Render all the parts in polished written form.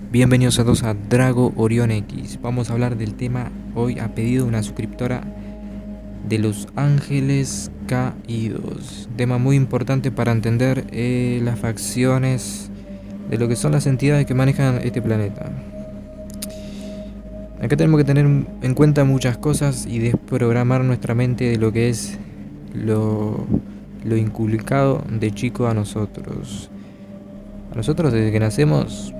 Bienvenidos a todos a Drago Orión X. Vamos a hablar del tema hoy a pedido de una suscriptora de los ángeles caídos. Tema muy importante para entender las facciones de lo que son las entidades que manejan este planeta. Acá tenemos que tener en cuenta muchas cosas y desprogramar nuestra mente de lo que es lo inculcado de chico a nosotros. A nosotros desde que nacemos,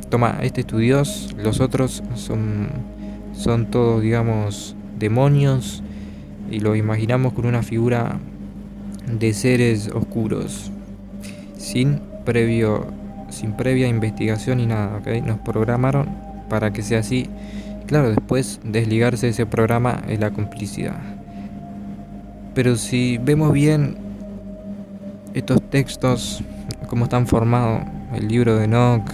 toma, este es tu Dios, los otros son todos, digamos, demonios, y lo imaginamos con una figura de seres oscuros, sin previa investigación ni nada, ¿ok? Nos programaron para que sea así. Claro, después desligarse de ese programa es la complicidad. Pero si vemos bien estos textos, cómo están formados, el libro de Enoch,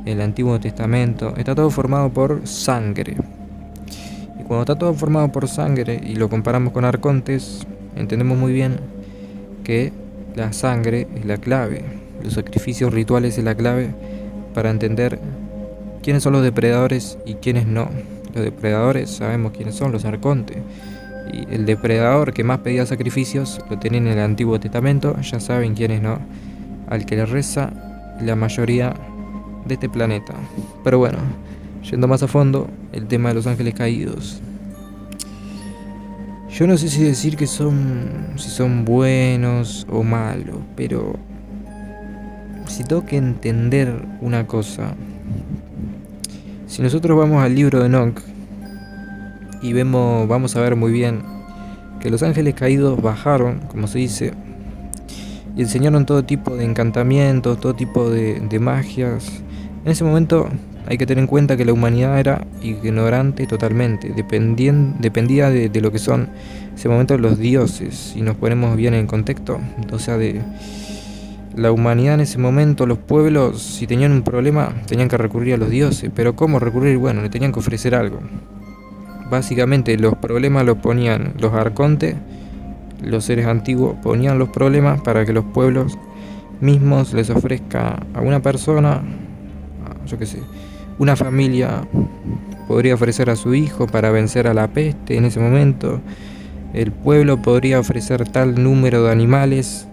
el Antiguo Testamento, está todo formado por sangre. Y cuando está todo formado por sangre y lo comparamos con arcontes, entendemos muy bien que la sangre es la clave, los sacrificios rituales es la clave para entender quiénes son los depredadores y quiénes no. Los depredadores sabemos quiénes son, los arcontes. Y el depredador que más pedía sacrificios lo tienen en el Antiguo Testamento, ya saben quiénes no, al que le reza la mayoría de este planeta. Pero bueno, yendo más a fondo, el tema de los ángeles caídos. Yo no sé si decir que si son buenos o malos, pero si tengo que entender una cosa, si nosotros vamos al libro de Enoch y vamos a ver muy bien que los ángeles caídos bajaron, como se dice, y enseñaron todo tipo de encantamientos, todo tipo de magias. En ese momento hay que tener en cuenta que la humanidad era ignorante totalmente, dependía de lo que son en ese momento los dioses, si nos ponemos bien en contexto. O sea, de la humanidad en ese momento, los pueblos, si tenían un problema, tenían que recurrir a los dioses. Pero ¿cómo recurrir? Bueno, le tenían que ofrecer algo. Básicamente los problemas los ponían los arcontes, los seres antiguos ponían los problemas para que los pueblos mismos les ofrezca a una persona, yo qué sé, una familia podría ofrecer a su hijo para vencer a la peste en ese momento. El pueblo podría ofrecer tal número de animales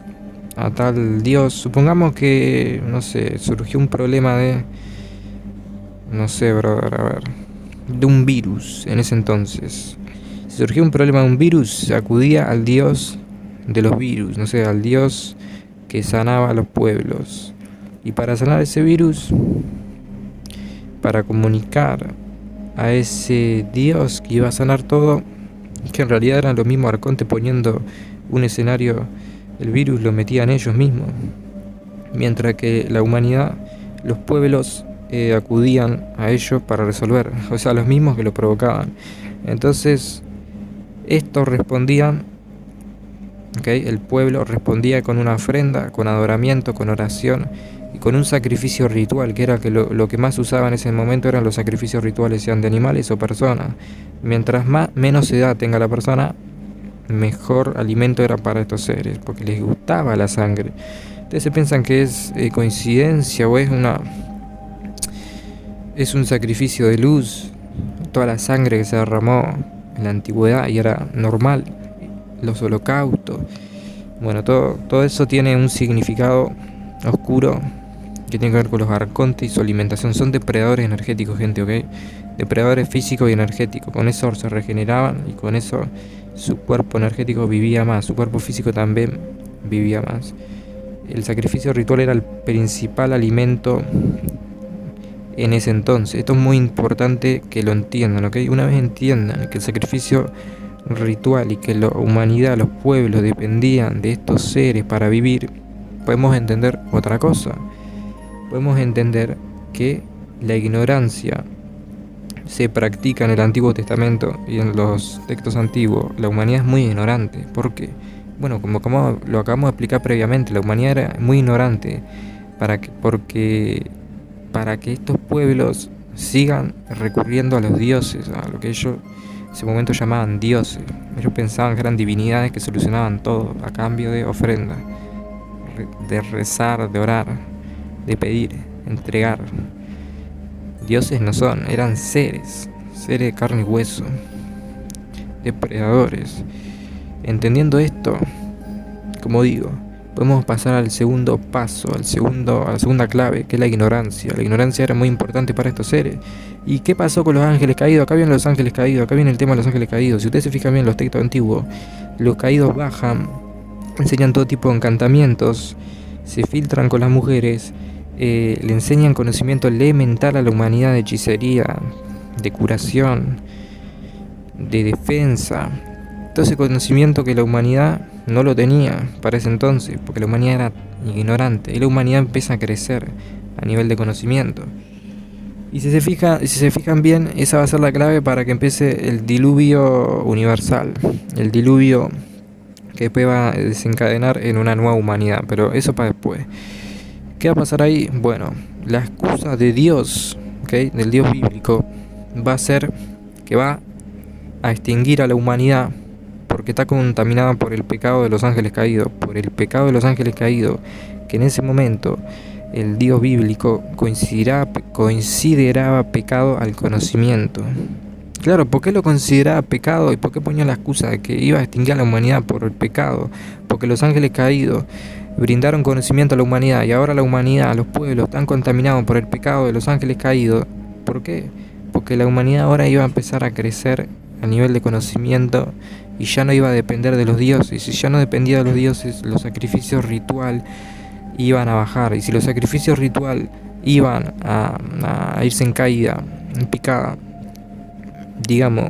a tal dios. Supongamos que, no sé, surgió un problema no sé, brother, a ver, de un virus en ese entonces. Si surgió un problema de un virus, se acudía al dios de los virus, no sé, al dios que sanaba a los pueblos. Y para sanar ese virus, para comunicar a ese dios que iba a sanar todo, que en realidad eran los mismos arcontes poniendo un escenario, el virus lo metían ellos mismos, mientras que la humanidad, los pueblos acudían a ellos para resolver, o sea, los mismos que lo provocaban. Entonces estos respondían, ¿okay? El pueblo respondía con una ofrenda, con adoramiento, con oración y con un sacrificio ritual, que era que lo que más usaban en ese momento eran los sacrificios rituales, sean de animales o personas. Mientras menos edad tenga la persona, mejor alimento era para estos seres, porque les gustaba la sangre. Ustedes se piensan que es coincidencia o es un sacrificio de luz, toda la sangre que se derramó en la antigüedad y era normal, los holocaustos. Bueno, todo eso tiene un significado oscuro que tiene que ver con los arcontes y su alimentación. Son depredadores energéticos, gente, ¿ok? Depredadores físicos y energéticos. Con eso se regeneraban y con eso su cuerpo energético vivía más, su cuerpo físico también vivía más. El sacrificio ritual era el principal alimento en ese entonces. Esto es muy importante que lo entiendan, ¿ok? Una vez entiendan que el sacrificio ritual y que la humanidad, los pueblos dependían de estos seres para vivir, podemos entender otra cosa. Podemos entender que la ignorancia se practica en el Antiguo Testamento y en los textos antiguos. La humanidad es muy ignorante. ¿Por qué? Bueno, como lo acabamos de explicar previamente, la humanidad era muy ignorante para que estos pueblos sigan recurriendo a los dioses, a lo que ellos ese momento llamaban dioses. Ellos pensaban que eran divinidades que solucionaban todo a cambio de ofrenda, de rezar, de orar, de pedir, entregar. Dioses no son, eran seres de carne y hueso, depredadores. Entendiendo esto, como digo, podemos pasar al segundo paso, a la segunda clave, que es la ignorancia. La ignorancia era muy importante para estos seres. ¿Y qué pasó con los ángeles caídos? Acá vienen los ángeles caídos, acá viene el tema de los ángeles caídos. Si ustedes se fijan bien en los textos antiguos, los caídos bajan, enseñan todo tipo de encantamientos, se filtran con las mujeres, le enseñan conocimiento elemental a la humanidad de hechicería, de curación, de defensa. Todo ese conocimiento que la humanidad no lo tenía para ese entonces, porque la humanidad era ignorante, y la humanidad empieza a crecer a nivel de conocimiento. Y si se fijan bien, esa va a ser la clave para que empiece el diluvio universal, el diluvio que después va a desencadenar en una nueva humanidad, pero eso para después. ¿Qué va a pasar ahí? Bueno, la excusa de Dios, ¿okay?, del Dios bíblico, va a ser que va a extinguir a la humanidad porque está contaminada por el pecado de los ángeles caídos, que en ese momento el Dios bíblico consideraba pecado al conocimiento. Claro, ¿por qué lo consideraba pecado y por qué ponía la excusa de que iba a extinguir a la humanidad por el pecado? Porque los ángeles caídos brindaron conocimiento a la humanidad y ahora la humanidad, los pueblos, están contaminados por el pecado de los ángeles caídos. ¿Por qué? Porque la humanidad ahora iba a empezar a crecer a nivel de conocimiento y ya no iba a depender de los dioses. Y si ya no dependía de los dioses, los sacrificios ritual iban a bajar. Y si los sacrificios ritual iban a irse en caída, en picada, digamos,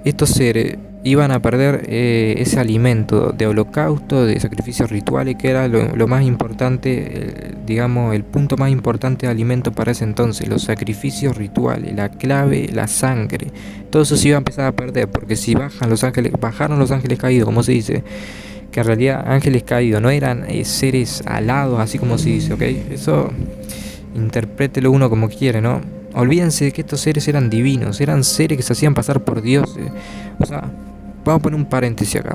estos seres iban a perder ese alimento de holocausto, de sacrificios rituales, que era lo más importante, digamos, el punto más importante de alimento para ese entonces, los sacrificios rituales, la clave, la sangre. Todo eso se iba a empezar a perder, porque si bajaron los ángeles caídos, como se dice, que en realidad ángeles caídos no eran seres alados, así como se dice, ¿ok? Eso interprételo uno como quiere, ¿no? Olvídense de que estos seres eran divinos, eran seres que se hacían pasar por dioses. O sea, vamos a poner un paréntesis acá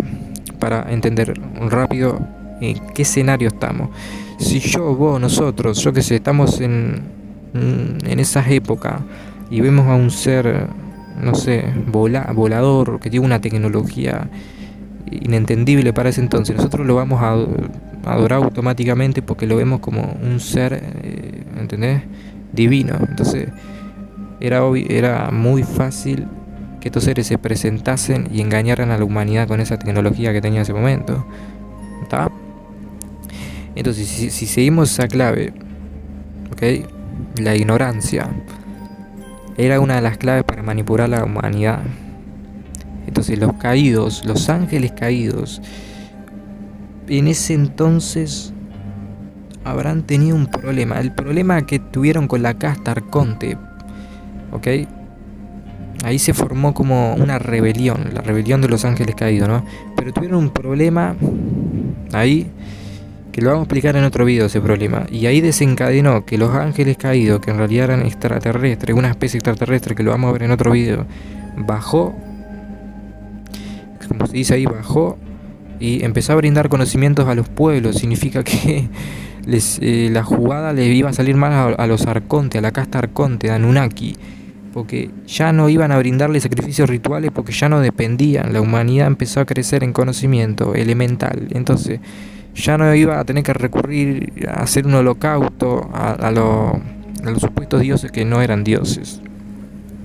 para entender rápido en qué escenario estamos. Si nosotros, yo que sé, estamos en esas épocas y vemos a un ser, no sé, volador, que tiene una tecnología inentendible para ese entonces, nosotros lo vamos a adorar automáticamente porque lo vemos como un ser, ¿entendés?, divino. Entonces era muy fácil que estos seres se presentasen y engañaran a la humanidad con esa tecnología que tenía en ese momento. ¿Está? Entonces, si seguimos esa clave, ¿ok?, la ignorancia era una de las claves para manipular a la humanidad. Entonces los ángeles caídos, en ese entonces habrán tenido un problema. El problema que tuvieron con la casta arconte, ¿ok? Ahí se formó como una rebelión, la rebelión de los ángeles caídos, ¿no? Pero tuvieron un problema ahí, que lo vamos a explicar en otro video, ese problema. Y ahí desencadenó que los ángeles caídos, que en realidad eran extraterrestres, una especie extraterrestre, que lo vamos a ver en otro video, bajó, como se dice ahí, bajó y empezó a brindar conocimientos a los pueblos. Significa que la jugada les iba a salir mal a los arcontes, a la casta arconte, de Anunnaki, porque ya no iban a brindarle sacrificios rituales, porque ya no dependían. La humanidad empezó a crecer en conocimiento elemental, entonces ya no iba a tener que recurrir a hacer un holocausto a los supuestos dioses que no eran dioses.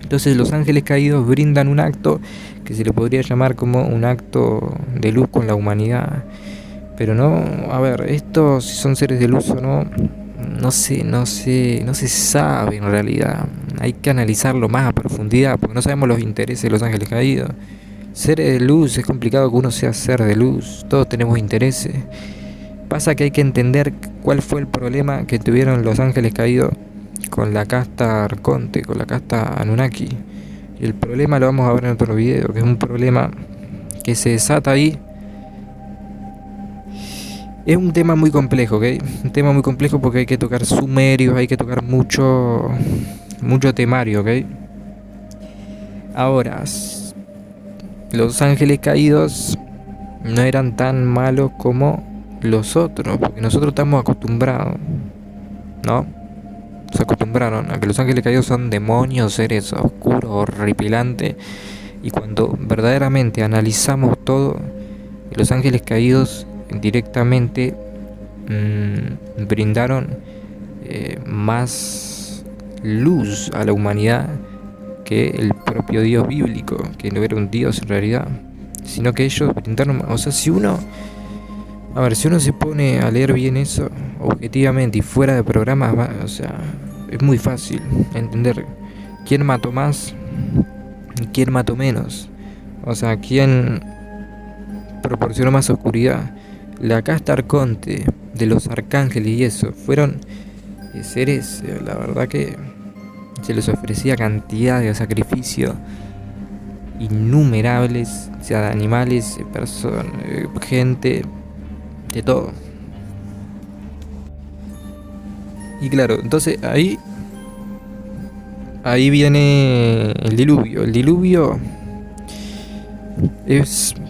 Entonces los ángeles caídos brindan un acto que se le podría llamar como un acto de luz con la humanidad. Pero no, a ver, estos si son seres de luz o no se sabe en realidad. Hay que analizarlo más a profundidad, porque no sabemos los intereses de los ángeles caídos. Seres de luz, es complicado que uno sea ser de luz, todos tenemos intereses. Pasa que hay que entender cuál fue el problema que tuvieron los ángeles caídos con la casta arconte, con la casta Anunnaki. Y el problema lo vamos a ver en otro video, que es un problema que se desata ahí. Es un tema muy complejo, ¿ok? Un tema muy complejo porque hay que tocar sumerios, hay que tocar mucho temario, ¿ok? Ahora, los ángeles caídos no eran tan malos como los otros, porque nosotros estamos acostumbrados, ¿no? Se acostumbraron a que los ángeles caídos son demonios, seres oscuros, horripilantes, y cuando verdaderamente analizamos todo, los ángeles caídos directamente brindaron más luz a la humanidad que el propio Dios bíblico, que no era un Dios en realidad, sino que ellos brindaron, o sea, si uno se pone a leer bien eso objetivamente y fuera de programas, o sea, es muy fácil entender quién mató más y quién mató menos, o sea, quién proporcionó más oscuridad. La casta arconte de los arcángeles y eso fueron seres, la verdad que se les ofrecía cantidad de sacrificio innumerables, sea de animales, personas, gente, de todo. Y claro, entonces ahí viene el diluvio. El diluvio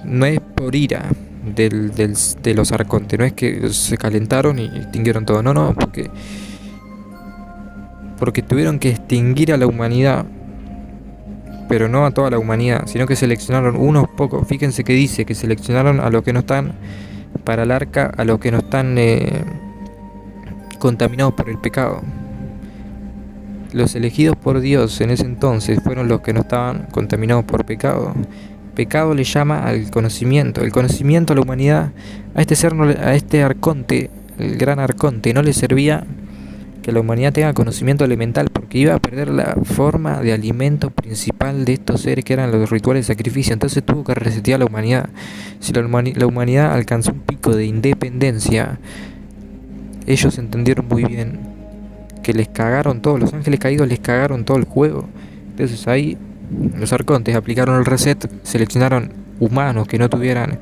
no es por ira de los arcontes, no es que se calentaron y extinguieron todo, no, porque tuvieron que extinguir a la humanidad, pero no a toda la humanidad, sino que seleccionaron unos pocos. Fíjense que dice que seleccionaron a los que no están para el arca, a los que no están contaminados por el pecado. Los elegidos por Dios en ese entonces fueron los que no estaban contaminados por pecado. Pecado le llama al conocimiento. El conocimiento a la humanidad, a este arconte, el gran arconte, no le servía que la humanidad tenga conocimiento elemental, porque iba a perder la forma de alimento principal de estos seres que eran los rituales de sacrificio. Entonces tuvo que resetear a la humanidad. Si la humanidad alcanzó un pico de independencia, ellos entendieron muy bien que les cagaron todo, los ángeles caídos les cagaron todo el juego. Entonces ahí los arcontes aplicaron el reset, seleccionaron humanos que no hubieran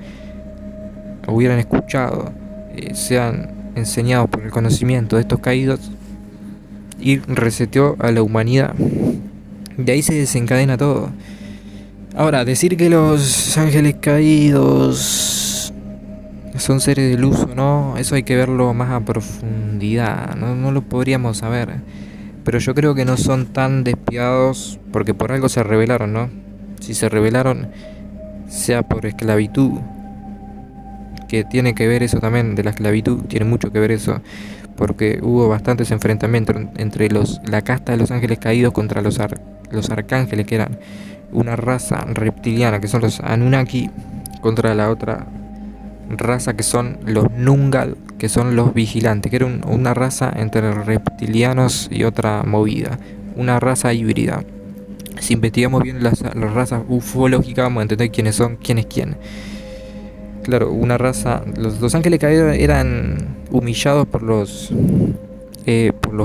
escuchado, sean enseñados por el conocimiento de estos caídos, y reseteó a la humanidad. De ahí se desencadena todo. Ahora, decir que los ángeles caídos son seres de luz o no, eso hay que verlo más a profundidad, no lo podríamos saber. Pero yo creo que no son tan despiadados porque por algo se rebelaron, ¿no? Si se rebelaron, sea por esclavitud, que tiene que ver eso también, de la esclavitud, tiene mucho que ver eso, porque hubo bastantes enfrentamientos entre la casta de los ángeles caídos contra los arcángeles, que eran una raza reptiliana, que son los Anunnaki, contra la otra raza que son los Nungal, que son los vigilantes, que era una raza entre reptilianos y otra movida, una raza híbrida. Si investigamos bien las razas ufológicas, vamos a entender quién es quién. Claro, una raza. Los ángeles caídos eran humillados por los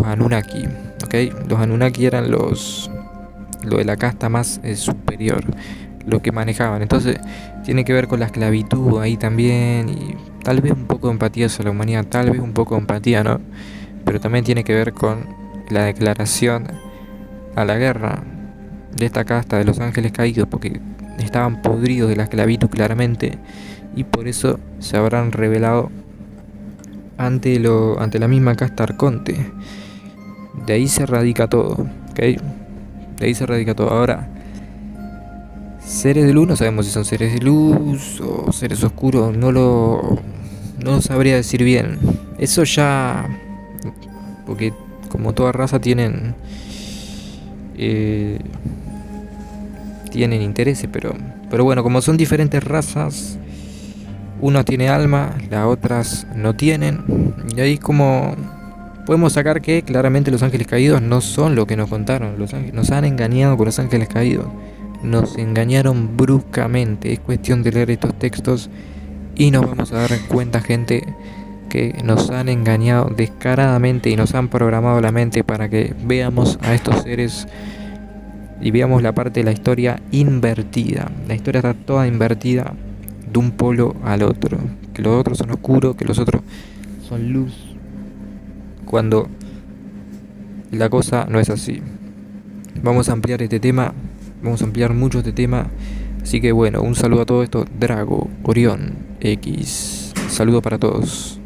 Anunnaki, ¿okay? Los Anunnaki eran lo de la casta más superior, lo que manejaban. Entonces tiene que ver con la esclavitud ahí también, y tal vez un poco de empatía hacia la humanidad, tal vez un poco de empatía, ¿no? Pero también tiene que ver con la declaración a la guerra de esta casta de los ángeles caídos, porque estaban podridos de la esclavitud claramente, y por eso se habrán rebelado ante la misma casta arconte. De ahí se radica todo, ¿ok? De ahí se radica todo. Ahora, seres de luz, no sabemos si son seres de luz o seres oscuros, no lo sabría decir bien. Eso ya, porque como toda raza tienen intereses, pero bueno, como son diferentes razas, unos tienen alma, las otras no tienen, y ahí como podemos sacar que claramente los ángeles caídos no son lo que nos contaron. Nos han engañado con los ángeles caídos, nos engañaron bruscamente. Es cuestión de leer estos textos y nos vamos a dar cuenta, gente, que nos han engañado descaradamente y nos han programado la mente para que veamos a estos seres y veamos la parte de la historia invertida. La historia está toda invertida de un polo al otro, que los otros son oscuros, que los otros son luz, cuando la cosa no es así. Vamos a ampliar este tema, vamos a ampliar mucho este tema Así que bueno, un saludo a todo esto. Drago, Orión, X. Saludo para todos.